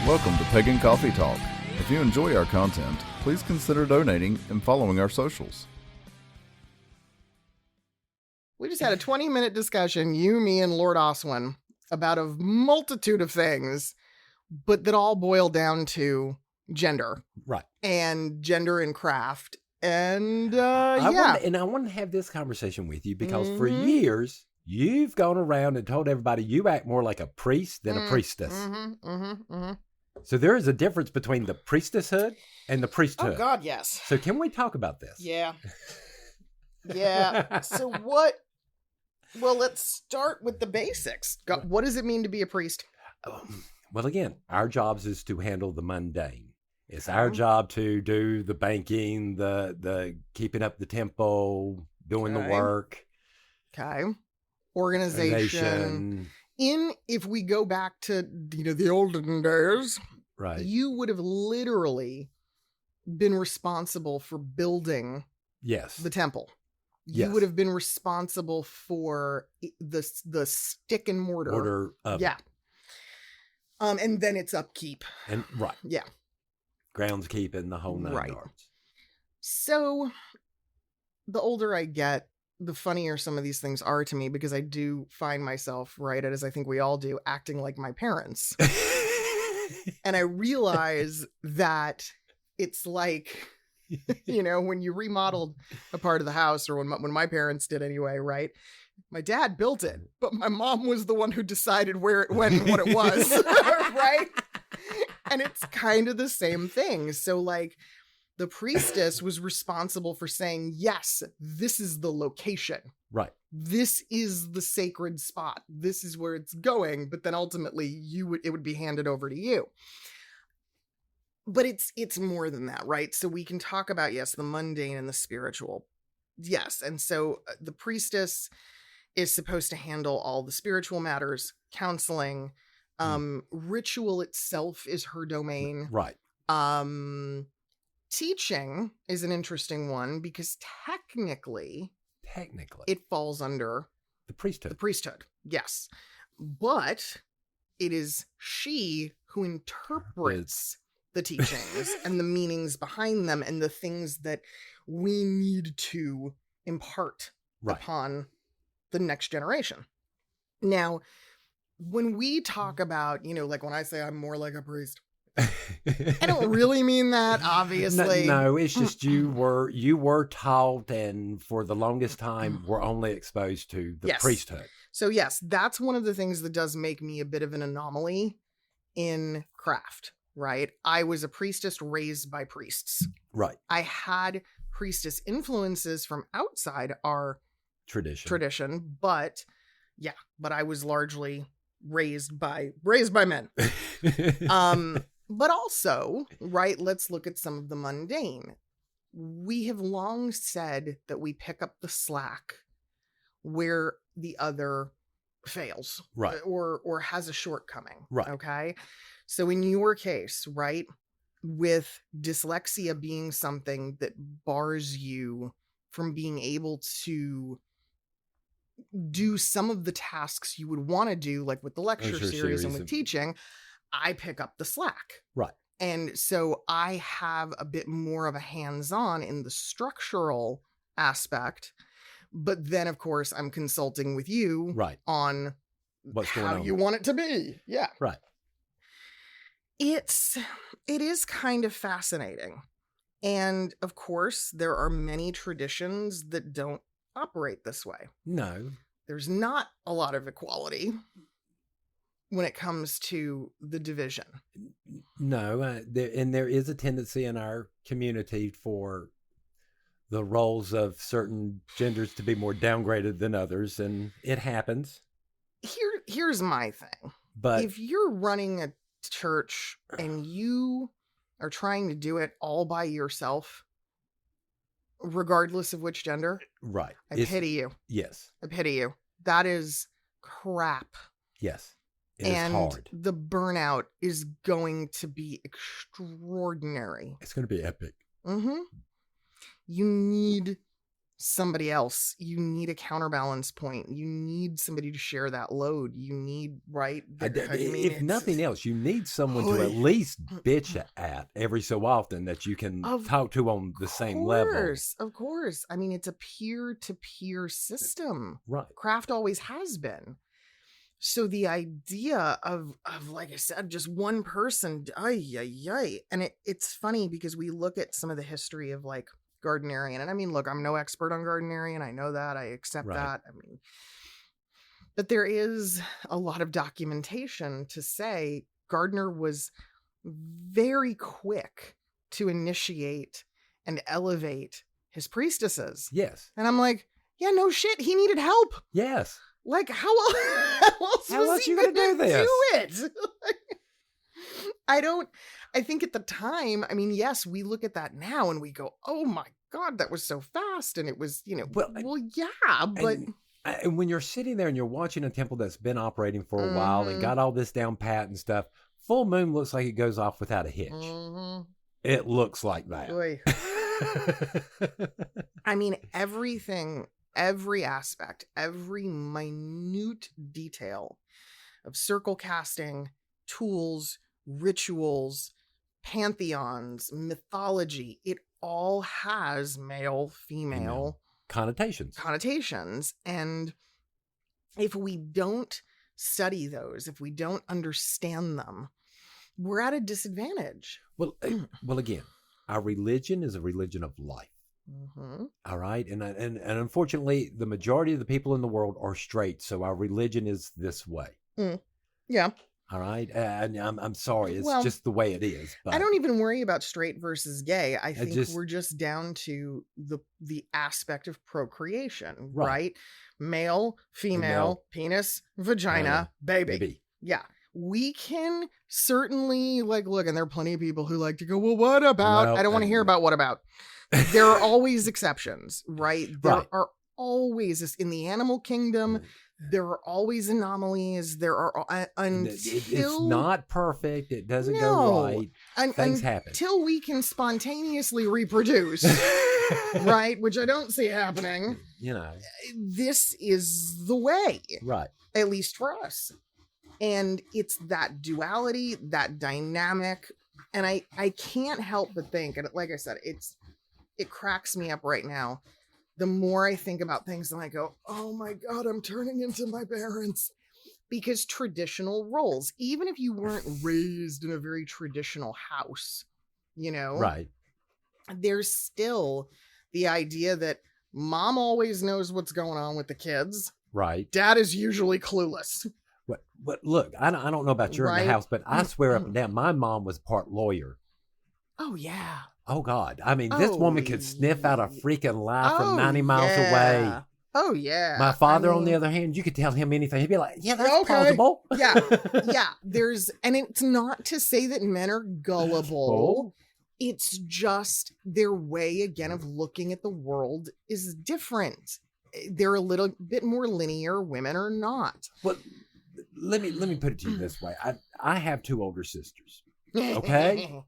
Welcome to Pagan Coffee Talk. If you enjoy our content, please consider donating and following our socials. We just had a 20-minute discussion, you, me, and Lord Oswin, about a multitude of things, but that all boil down to gender. Right. And gender in craft. And, I want to have this conversation with you because for years, you've gone around and told everybody you act more like a priest than a priestess. So there is a difference between the priestesshood and the priesthood. Oh, God, yes. So can we talk about this? Yeah. Yeah. So what? Well, let's start with the basics. What does it mean to be a priest? Well, again, our jobs is to handle the mundane. It's our job to do the banking, the keeping up the tempo, doing the work. Okay. Organization. If we go back to, the olden days, right, you would have literally been responsible for building the temple. You would have been responsible for the stick and mortar. Yeah. And then it's upkeep. And right. Yeah. Groundskeep and the whole nine yards. So the older I get, the funnier some of these things are to me, because I do find myself, right, as I think we all do, acting like my parents. And I realize that it's like, when you remodeled a part of the house, or when my parents did anyway, right? My dad built it, but my mom was the one who decided where it went and what it was, right? And it's kind of the same thing. So like, the priestess was responsible for saying, yes, this is the location. Right. This is the sacred spot. This is where it's going. But then ultimately it would be handed over to you. But it's more than that, right? So we can talk about, yes, the mundane and the spiritual. Yes. And so the priestess is supposed to handle all the spiritual matters, counseling, ritual itself is her domain. Right. Teaching is an interesting one because technically it falls under the priesthood. The priesthood, yes. But it is she who interprets the teachings and the meanings behind them and the things that we need to impart upon the next generation. Now, when we talk about, like when I say I'm more like a priest, I don't really mean that, obviously. No, it's just you were taught, and for the longest time were only exposed to the priesthood. So yes, that's one of the things that does make me a bit of an anomaly in craft, right? I was a priestess raised by priests. Right. I had priestess influences from outside our tradition, but I was largely raised by men. But also, right, let's look at some of the mundane. We have long said that we pick up the slack where the other fails, right, or has a shortcoming, right? Okay, so in your case, right, with dyslexia being something that bars you from being able to do some of the tasks you would want to do, like with the lecture series and with teaching, I pick up the slack. Right. And so I have a bit more of a hands-on in the structural aspect, but then of course I'm consulting with you on how you want it to be. Yeah. Right. It is kind of fascinating. And of course, there are many traditions that don't operate this way. No. There's not a lot of equality when it comes to the division. No, there is a tendency in our community for the roles of certain genders to be more downgraded than others, and it happens. Here's my thing. But if you're running a church and you are trying to do it all by yourself, regardless of which gender, right, I pity you. Yes. I pity you. That is crap. Yes. It is hard. The burnout is going to be extraordinary. It's going to be epic. Mm-hmm. You need somebody else. You need a counterbalance point. You need somebody to share that load. You need, right? If nothing else, you need someone to at least bitch at every so often that you can talk to on the same level. Of course. I mean, it's a peer-to-peer system. Right. Craft always has been. So the idea of like I said, just one person, and it's funny because we look at some of the history of like Gardnerian, and I mean, look, I'm no expert on Gardnerian. I know that. I accept that. I mean, but there is a lot of documentation to say Gardner was very quick to initiate and elevate his priestesses. Yes. And I'm like, yeah, no shit. He needed help. Yes. Like, how else was he going to do it? I think at the time, I mean, yes, we look at that now and we go, oh my God, that was so fast. And it was, but. And when you're sitting there and you're watching a temple that's been operating for a while and got all this down pat and stuff, full moon looks like it goes off without a hitch. Mm-hmm. It looks like that. I mean, everything, every aspect, every minute detail of circle casting, tools, rituals, pantheons, mythology, it all has male, female connotations. And if we don't study those, if we don't understand them, we're at a disadvantage. Well, again, our religion is a religion of life. Mm-hmm. All right. And unfortunately, the majority of the people in the world are straight. So our religion is this way. Yeah. All right. And I'm sorry. It's just the way it is. But I don't even worry about straight versus gay. I think we're just down to the aspect of procreation, right? Male, female, penis, vagina, baby. Yeah. We can certainly look, and there are plenty of people who like to go, well, what about? I don't want to hear about what about. There are always exceptions, right? There are always, in the animal kingdom, there are always anomalies. There are it's not perfect. It doesn't go right. Things happen. Until we can spontaneously reproduce, right? Which I don't see happening. This is the way. Right. At least for us. And it's that duality, that dynamic. And I can't help but think, and like I said, it cracks me up right now. The more I think about things, and I go, oh my God, I'm turning into my parents. Because traditional roles, even if you weren't raised in a very traditional house, right? There's still the idea that mom always knows what's going on with the kids. Right. Dad is usually clueless. But look, I don't know about your house, but I swear up and down, my mom was part lawyer. Oh, yeah. Oh, God. I mean, this woman could sniff out a freaking lie from 90 miles away. Oh, yeah. My father, on the other hand, you could tell him anything. He'd be like, yeah, that's plausible. Yeah. And it's not to say that men are gullible. It's just their way, again, of looking at the world is different. They're a little bit more linear. Women are not. Well, let me put it to you this way. I have two older sisters. Okay?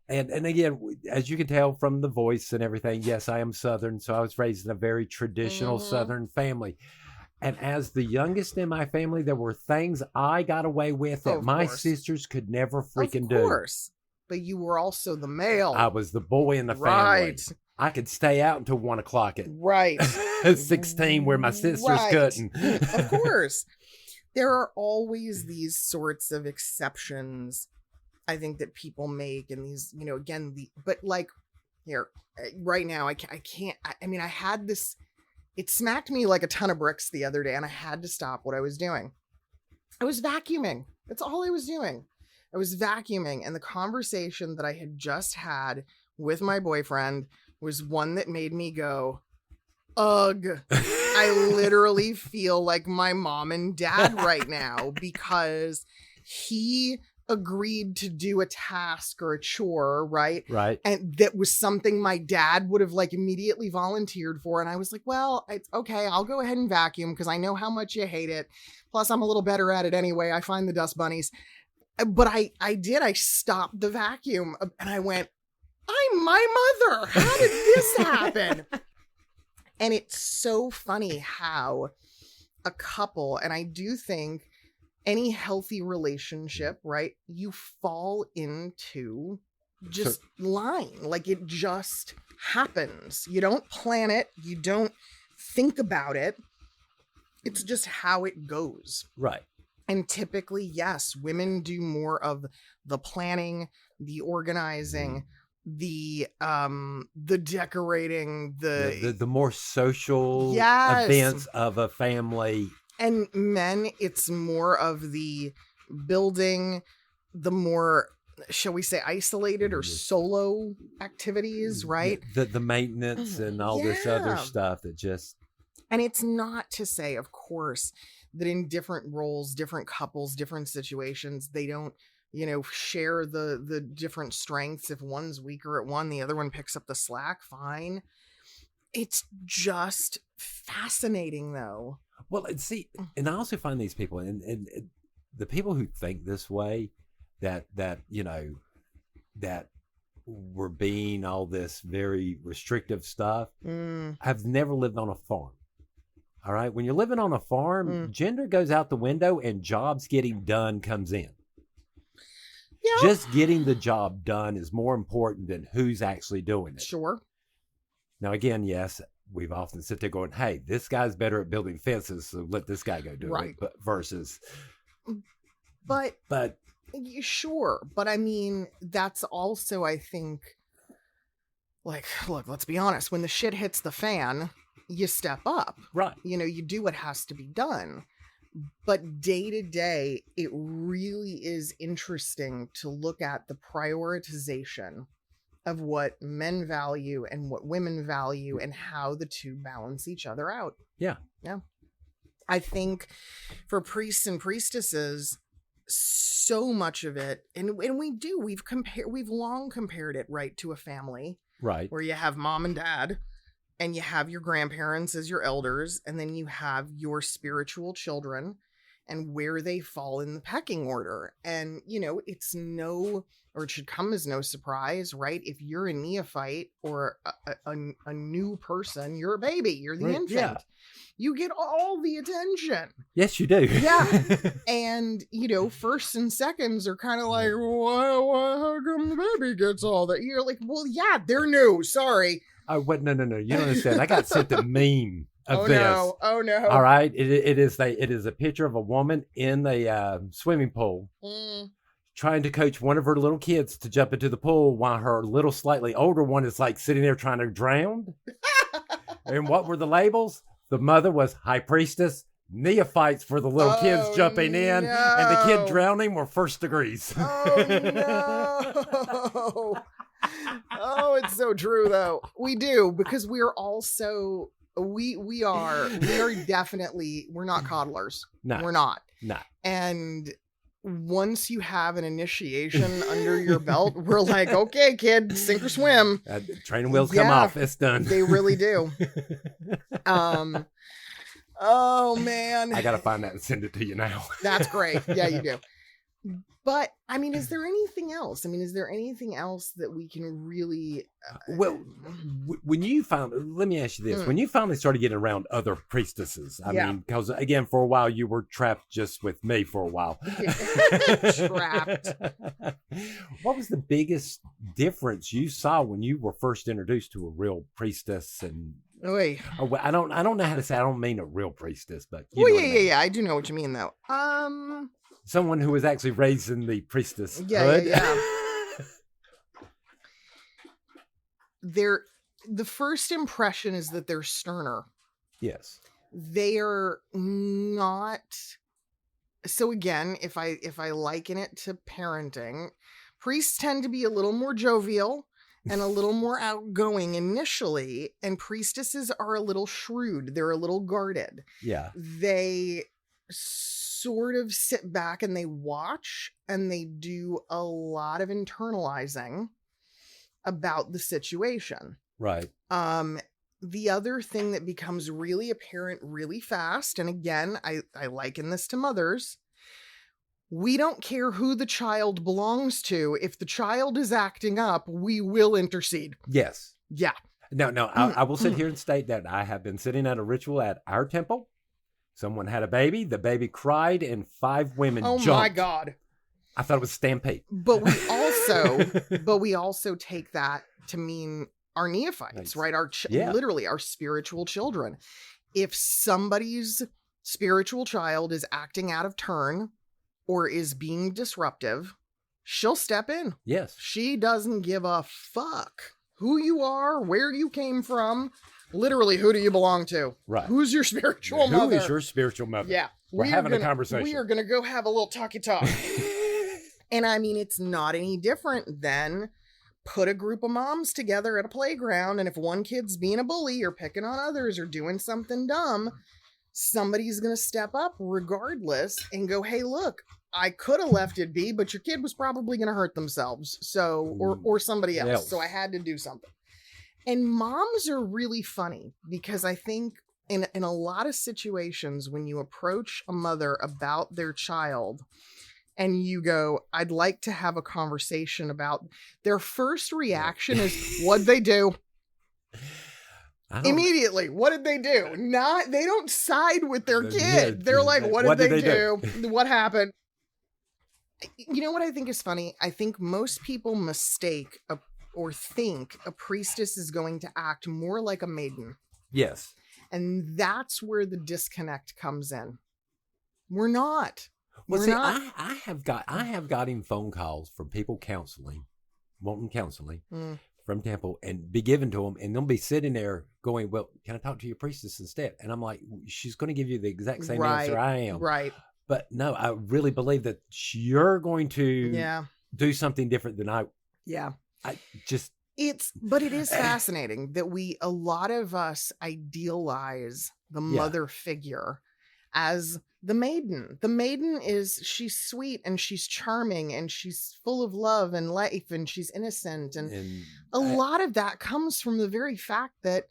And again, as you can tell from the voice and everything, yes, I am Southern. So I was raised in a very traditional Southern family. And as the youngest in my family, there were things I got away with that my sisters could never freaking do. Of course. But you were also the male. I was the boy in the family. Right. I could stay out until 1 o'clock at 16 where my sisters couldn't. Of course. There are always these sorts of exceptions, I think, that people make, and these, again, right now, I can't, I had this, it smacked me like a ton of bricks the other day, and I had to stop what I was doing. I was vacuuming. That's all I was doing. I was vacuuming, and the conversation that I had just had with my boyfriend was one that made me go, ugh. I literally feel like my mom and dad right now, because he agreed to do a task or a chore, right? Right. And that was something my dad would have immediately volunteered for. And I was like, well, it's okay. I'll go ahead and vacuum because I know how much you hate it. Plus, I'm a little better at it anyway. I find the dust bunnies. But I stopped the vacuum and I went, I'm my mother. How did this happen? And it's so funny how a couple, and I do think any healthy relationship, right, you fall into just line. Like it just happens. You don't plan it. You don't think about it. It's just how it goes. Right. And typically, yes, women do more of the planning, the organizing, the decorating, the more social yes. events of a family. And men, it's more of the building, the more, shall we say, isolated or solo activities, right? The maintenance and all this other stuff that just... And it's not to say, of course, that in different roles, different couples, different situations, they don't, share the different strengths. If one's weaker at one, the other one picks up the slack, fine. It's just fascinating, though. Well, see, and I also find these people, and the people who think this way, that we're being all this very restrictive stuff, I've never lived on a farm. All right. When you're living on a farm, gender goes out the window and jobs getting done comes in. Yeah. Just getting the job done is more important than who's actually doing it. Sure. Now, again, yes, we've often sit there going, hey, this guy's better at building fences, so let this guy go do it. But versus. But sure. But I mean, that's also, I think, like, look, let's be honest. When the shit hits the fan, you step up. Right. You do what has to be done. But day to day, it really is interesting to look at the prioritization of what men value and what women value and how the two balance each other out. Yeah. Yeah. I think for priests and priestesses, so much of it, and we've long compared it, right, to a family. Right. Where you have mom and dad, and you have your grandparents as your elders, and then you have your spiritual children and where they fall in the pecking order. And, it's it should come as no surprise, right? If you're a neophyte or a new person, you're a baby, you're the infant. Yeah. You get all the attention. Yes, you do. Yeah. And, firsts and seconds are kind of like, well, how come the baby gets all that? You're like, well, yeah, they're new. Sorry. Oh, wait, no. You don't understand. I got sent a meme of this. No. Oh, no. All right. It is a picture of a woman in the swimming pool trying to coach one of her little kids to jump into the pool while her little slightly older one is like sitting there trying to drown. And what were the labels? The mother was high priestess. Neophytes for the little kids jumping in. No. And the kid drowning were first degrees. Oh, no. Oh, it's so true, though. We do, because we're also, we are definitely, we're not coddlers. No. We're not. No. And once you have an initiation under your belt, we're like, okay, kid, sink or swim. Training wheels come off. It's done. They really do. Oh, man. I got to find that and send it to you now. That's great. Yeah, you do. But, I mean, is there anything else? I mean, is there anything else that we can really... Well, when you let me ask you this. When you finally started getting around other priestesses, I mean, because, again, for a while, you were trapped just with me for a while. Trapped. What was the biggest difference you saw when you were first introduced to a real priestess? And I don't know how to say, I don't mean a real priestess, but... Yeah. I do know what you mean, though. Someone who was actually raised in the priestess. Yeah. The first impression is that they're sterner. Yes. They're not. So again, if I liken it to parenting, priests tend to be a little more jovial and a little more outgoing initially, and priestesses are a little shrewd. They're a little guarded. Yeah. They sort of sit back and they watch, and they do a lot of internalizing about the situation. Right. The other thing that becomes really apparent really fast, and again, I liken this to mothers, we don't care who the child belongs to. If the child is acting up, we will intercede. Yes. Yeah. No, I will sit here and state that I have been sitting at a ritual at our temple. Someone had a baby. The baby cried, and 5 women jumped. Oh my God! I thought it was stampede. But we also take that to mean our neophytes, right? Our literally our spiritual children. If somebody's spiritual child is acting out of turn or is being disruptive, she'll step in. Yes. She doesn't give a fuck who you are, where you came from. Literally, who do you belong to? Right. Who's your spiritual mother? Who is your spiritual mother? Yeah. We're having a conversation. We are going to go have a little talky-talk. And I mean, it's not any different than put a group of moms together at a playground, and if one kid's being a bully or picking on others or doing something dumb, somebody's going to step up regardless and go, hey, look, I could have left it be, but your kid was probably going to hurt themselves. So, or somebody else. So I had to do something. And moms are really funny because I think in a lot of situations when you approach a mother about their child and you go, I'd like to have a conversation about, their first reaction is, what'd they do? Immediately, what did they do? They don't side with their kid. They're like, what did they do? What happened? You know what I think is funny? I think most people mistake or think a priestess is going to act more like a maiden. Yes. And that's where the disconnect comes in. We're not. Well, see, I have gotten phone calls from people wanting counseling from temple, and be given to them, and they'll be sitting there going, well, can I talk to your priestess instead? And I'm like, she's going to give you the exact same answer I am. Right. But no, I really believe that you're going to do something different than I. Yeah. But it is fascinating that a lot of us idealize the mother figure as the maiden. The maiden she's sweet and she's charming and she's full of love and life and she's innocent. And a lot of that comes from the very fact that,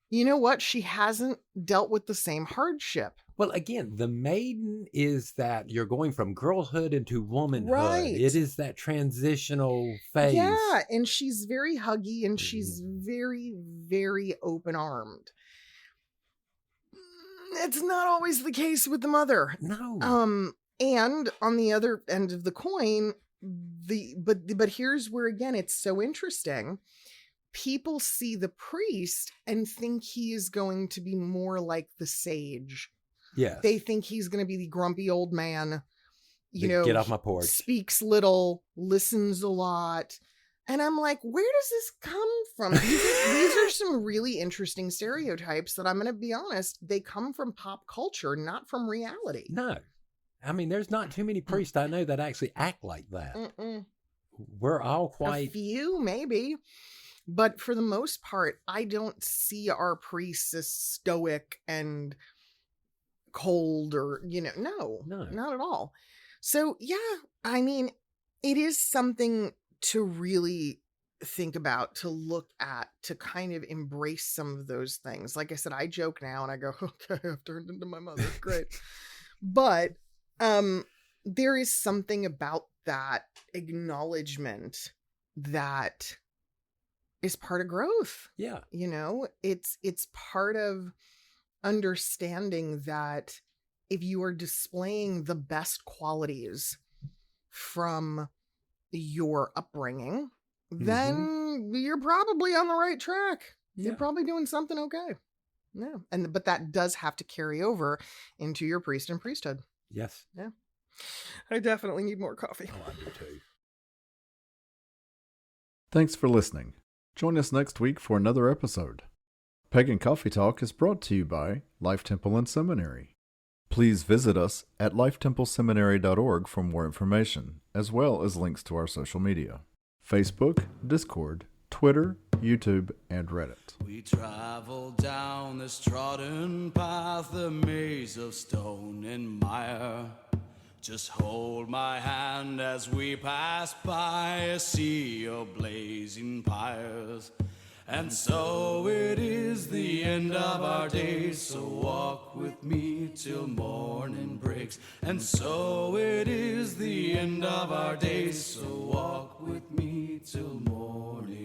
you know what? She hasn't dealt with the same hardship. Well, again, the maiden is that you're going from girlhood into womanhood. Right. It is that transitional phase. Yeah, and she's very huggy and she's very, very open-armed. It's not always the case with the mother. No. And on the other end of the coin, but here's where, again, it's so interesting. People see the priest and think he is going to be more like the sage. Yes. They think he's going to be the grumpy old man, get off my porch. Speaks little, listens a lot. And I'm like, where does this come from? These are some really interesting stereotypes that I'm going to be honest, they come from pop culture, not from reality. No. I mean, there's not too many priests I know that actually act like that. We're all quite... A few, maybe. But for the most part, I don't see our priests as stoic and cold or, no, not at all. So, yeah, I mean, it is something to really think about, to look at, to kind of embrace some of those things. Like I said, I joke now and I go, okay, I've turned into my mother. Great. But there is something about that acknowledgement that is part of growth. Yeah. It's part of understanding that if you are displaying the best qualities from your upbringing, then you're probably on the right track. Yeah. You're probably doing something okay. Yeah. But that does have to carry over into your priest and priesthood. Yes. Yeah. I definitely need more coffee. Oh, I do too. Thanks for listening. Join us next week for another episode. Pagan Coffee Talk is brought to you by Life Temple and Seminary. Please visit us at lifetempleseminary.org for more information, as well as links to our social media: Facebook, Discord, Twitter, YouTube, and Reddit. We travel down this trodden path, a maze of stone and mire. Just hold my hand as we pass by a sea of blazing pyres. And so it is the end of our days, so walk with me till morning breaks. And so it is the end of our days, so walk with me till morning